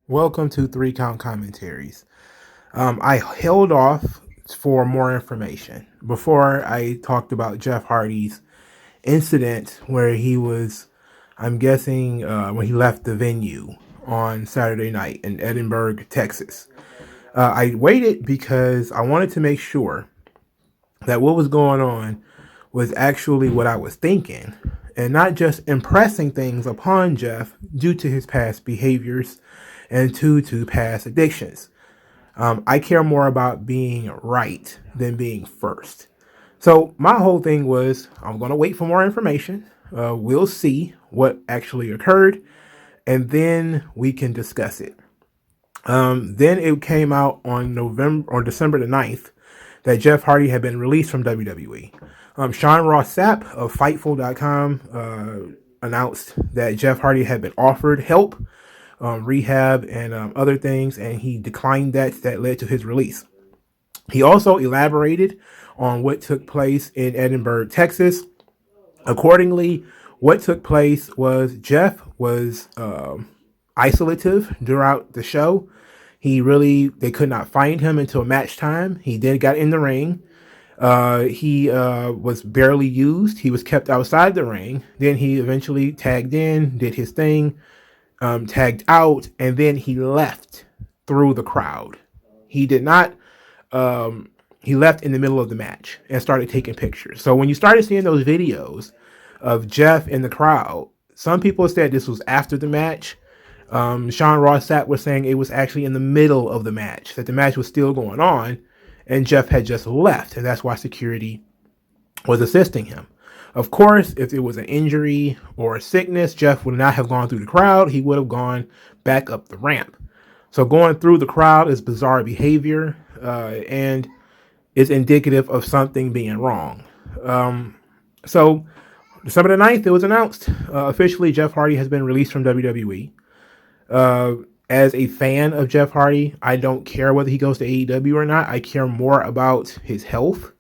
Welcome to 3 Count Commentaries. I held off for more information before I talked about Jeff Hardy's incident where he was, I'm guessing, when he left the venue on Saturday night in Edinburgh, Texas. I waited because I wanted to make sure that what was going on was actually what I was thinking and not just impressing things upon Jeff due to his past behaviors and due to past addictions. I care more about being right than being first. So my whole thing was I'm going to wait for more information. We'll see what actually occurred, and then we can discuss it. Then it came out on December the 9th that Jeff Hardy had been released from WWE. Sean Ross Sapp of Fightful.com announced that Jeff Hardy had been offered help, rehab, and other things, and he declined that. That led to his release. He also elaborated on what took place in Edinburgh, Texas. Accordingly, what took place was Jeff was isolative throughout the show. They could not find him until match time. He then got in the ring. He was barely used. He was kept outside the ring. Then he eventually tagged in, did his thing, tagged out, and then he left through the crowd. He did not. He left in the middle of the match and started taking pictures. So when you started seeing those videos of Jeff in the crowd, some people said this was after the match. Sean Ross Sapp was saying it was actually in the middle of the match, that the match was still going on, and Jeff had just left, and that's why security was assisting him. Of course, if it was an injury or a sickness, Jeff would not have gone through the crowd. He would have gone back up the ramp. So going through the crowd is bizarre behavior, and is indicative of something being wrong. So December the 9th, it was announced officially Jeff Hardy has been released from WWE. As a fan of Jeff Hardy, I don't care whether he goes to AEW or not. I care more about his health.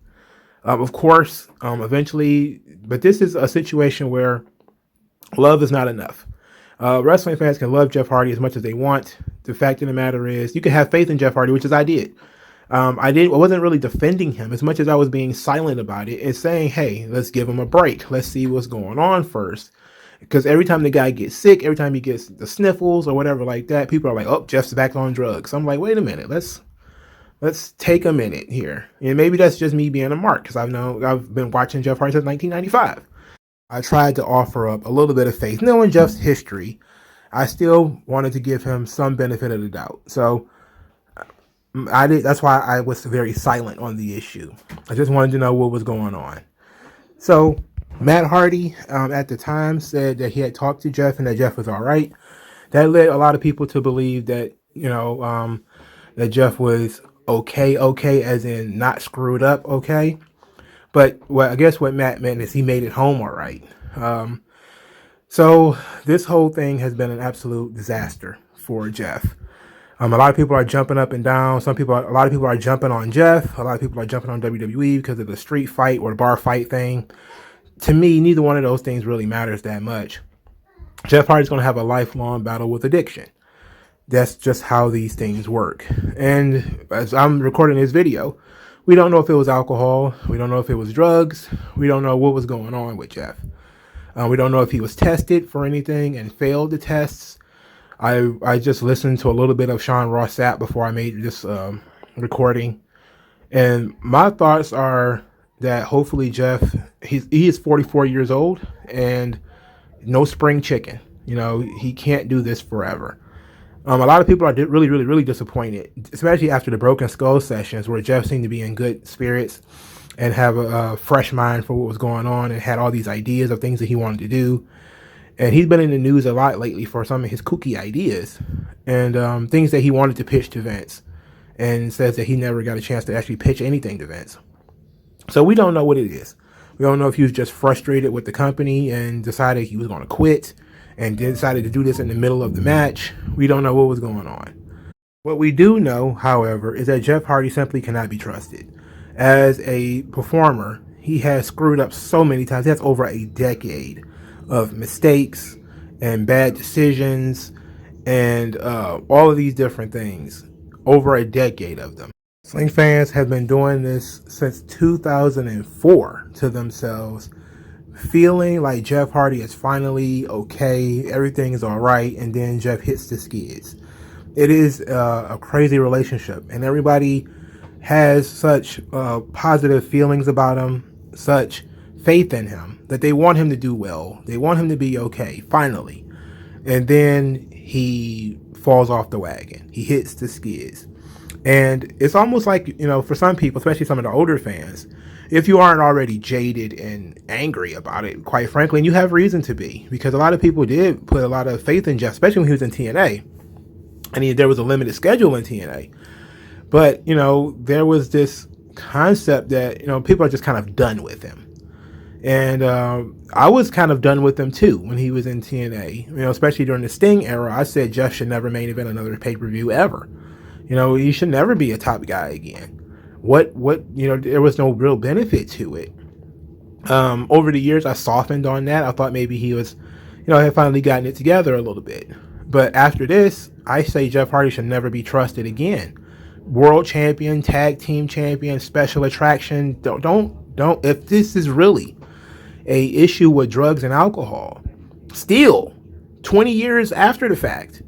Of course, eventually, but this is a situation where love is not enough. Wrestling fans can love Jeff Hardy as much as they want. The fact of the matter is, you can have faith in Jeff Hardy, which is I did. I wasn't really defending him as much as I was being silent about it and saying, hey, let's give him a break. Let's see what's going on first. Because every time the guy gets sick, every time he gets the sniffles or whatever like that, people are like, oh, Jeff's back on drugs. I'm like, wait a minute, let's take a minute here. And maybe that's just me being a mark, because I've been watching Jeff Hardy since 1995. I tried to offer up a little bit of faith. Knowing Jeff's history, I still wanted to give him some benefit of the doubt. So I did. That's why I was very silent on the issue. I just wanted to know what was going on. So Matt Hardy at the time said that he had talked to Jeff and that Jeff was all right. That led a lot of people to believe that, that Jeff was okay, as in not screwed up, okay. But I guess what Matt meant is he made it home all right. So this whole thing has been an absolute disaster for Jeff. A lot of people are jumping up and down. A lot of people are jumping on Jeff. A lot of people are jumping on WWE because of the street fight or the bar fight thing. To me, neither one of those things really matters that much. Jeff Hardy's going to have a lifelong battle with addiction. That's just how these things work. And as I'm recording this video, we don't know if it was alcohol. We don't know if it was drugs. We don't know what was going on with Jeff. We don't know if he was tested for anything and failed the tests. I just listened to a little bit of Sean Ross Sapp before I made this recording. And my thoughts are that hopefully Jeff, he is 44 years old and no spring chicken. He can't do this forever. A lot of people are really disappointed, especially after the Broken Skull sessions where Jeff seemed to be in good spirits and have a fresh mind for what was going on and had all these ideas of things that he wanted to do. And he's been in the news a lot lately for some of his kooky ideas and things that he wanted to pitch to Vince, and says that he never got a chance to actually pitch anything to Vince. So we don't know what it is. We don't know if he was just frustrated with the company and decided he was going to quit and decided to do this in the middle of the match. We don't know what was going on. What we do know, however, is that Jeff Hardy simply cannot be trusted. As a performer, he has screwed up so many times. He has over a decade of mistakes and bad decisions and all of these different things, over a decade of them. Wrestling fans have been doing this since 2004 to themselves, feeling like Jeff Hardy is finally okay, everything is all right, and then Jeff hits the skids. It is a crazy relationship, and everybody has such positive feelings about him, such faith in him, that they want him to do well. They want him to be okay, finally. And then he falls off the wagon. He hits the skids. And it's almost like, for some people, especially some of the older fans, if you aren't already jaded and angry about it, quite frankly, and you have reason to be, because a lot of people did put a lot of faith in Jeff, especially when he was in TNA. And there was a limited schedule in TNA. But, there was this concept that, people are just kind of done with him. And I was kind of done with him too when he was in TNA, especially during the Sting era. I said Jeff should never main event another pay-per-view ever. He should never be a top guy again. There was no real benefit to it. Over the years, I softened on that. I thought maybe he was, had finally gotten it together a little bit. But after this, I say Jeff Hardy should never be trusted again. World champion, tag team champion, special attraction. Don't. If this is really a issue with drugs and alcohol, still 20 years after the fact,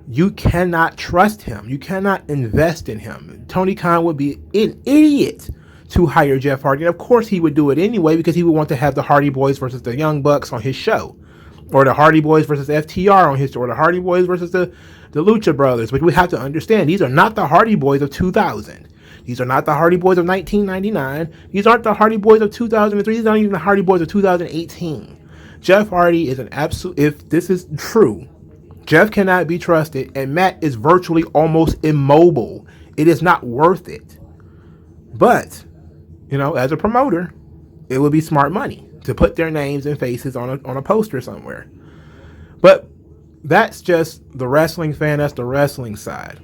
you cannot trust him. You cannot invest in him. Tony Khan would be an idiot to hire Jeff Hardy. And of course he would do it anyway, because he would want to have the Hardy Boys versus the Young Bucks on his show, or the Hardy Boys versus FTR on his show, or the Hardy Boys versus the Lucha Brothers. But we have to understand, these are not the Hardy Boys of 2000. These are not the Hardy Boys of 1999. These aren't the Hardy Boys of 2003. These aren't even the Hardy Boys of 2018. Jeff Hardy is an absolute, if this is true, Jeff cannot be trusted, and Matt is virtually almost immobile. It is not worth it. But, as a promoter, it would be smart money to put their names and faces on a poster somewhere. But that's just the wrestling fan. That's the wrestling side.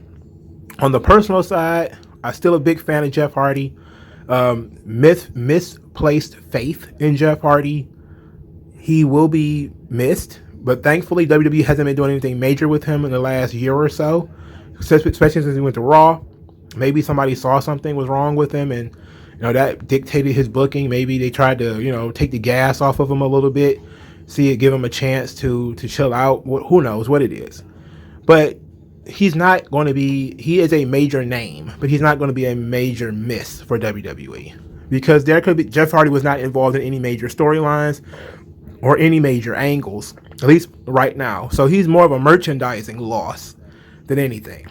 On the personal side, I'm still a big fan of Jeff Hardy. Misplaced faith in Jeff Hardy. He will be missed. But thankfully, WWE hasn't been doing anything major with him in the last year or so, especially since he went to Raw. Maybe somebody saw something was wrong with him, and that dictated his booking. Maybe they tried to take the gas off of him a little bit, give him a chance to chill out. Who knows what it is? But he's not going to be. He is a major name, but he's not going to be a major miss for WWE, because there could be, Jeff Hardy was not involved in any major storylines or any major angles, at least right now. So he's more of a merchandising loss than anything.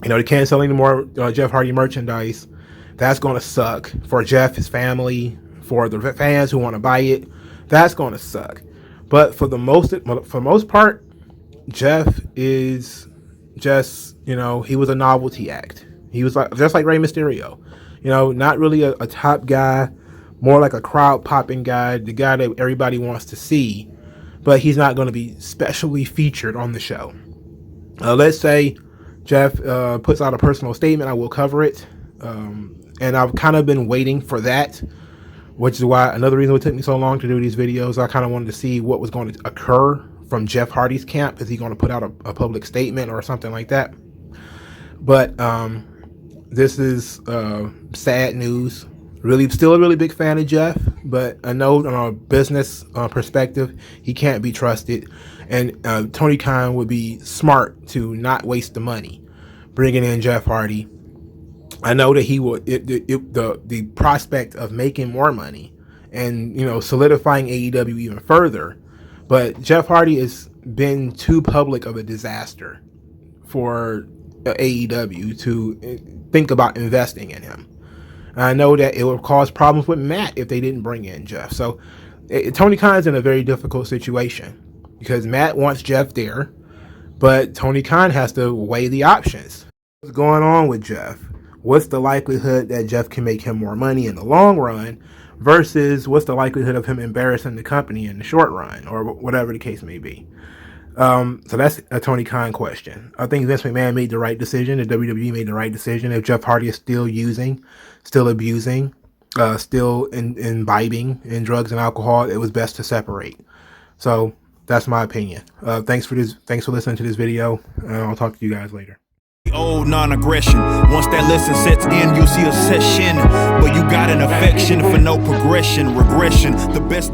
They can't sell any more Jeff Hardy merchandise. That's going to suck for Jeff, his family, for the fans who want to buy it. That's going to suck. But for the most part, Jeff is just, he was a novelty act. He was just like Rey Mysterio. Not really a top guy, more like a crowd popping guy, the guy that everybody wants to see, but he's not going to be specially featured on the show. Let's say Jeff puts out a personal statement, I will cover it. And I've kind of been waiting for that, which is why another reason it took me so long to do these videos. I kind of wanted to see what was going to occur from Jeff Hardy's camp. Is he going to put out a public statement or something like that? But this is sad news. Still a really big fan of Jeff, but I know on a business perspective, he can't be trusted. And Tony Khan would be smart to not waste the money bringing in Jeff Hardy. I know that he would. The prospect of making more money and solidifying AEW even further, but Jeff Hardy has been too public of a disaster for AEW to think about investing in him. I know that it would cause problems with Matt if they didn't bring in Jeff. So Tony Khan's in a very difficult situation because Matt wants Jeff there, but Tony Khan has to weigh the options. What's going on with Jeff? What's the likelihood that Jeff can make him more money in the long run versus what's the likelihood of him embarrassing the company in the short run, or whatever the case may be? So that's a Tony Khan question. I think Vince McMahon made the right decision. The WWE made the right decision. If Jeff Hardy is still using, still abusing, still imbibing in drugs and alcohol, it was best to separate. So That's my opinion. Thanks for listening to this video. I'll talk to you guys later. Old non-aggression. Once that lesson sets in, you'll see a session. But you got an affection for no progression, regression. The best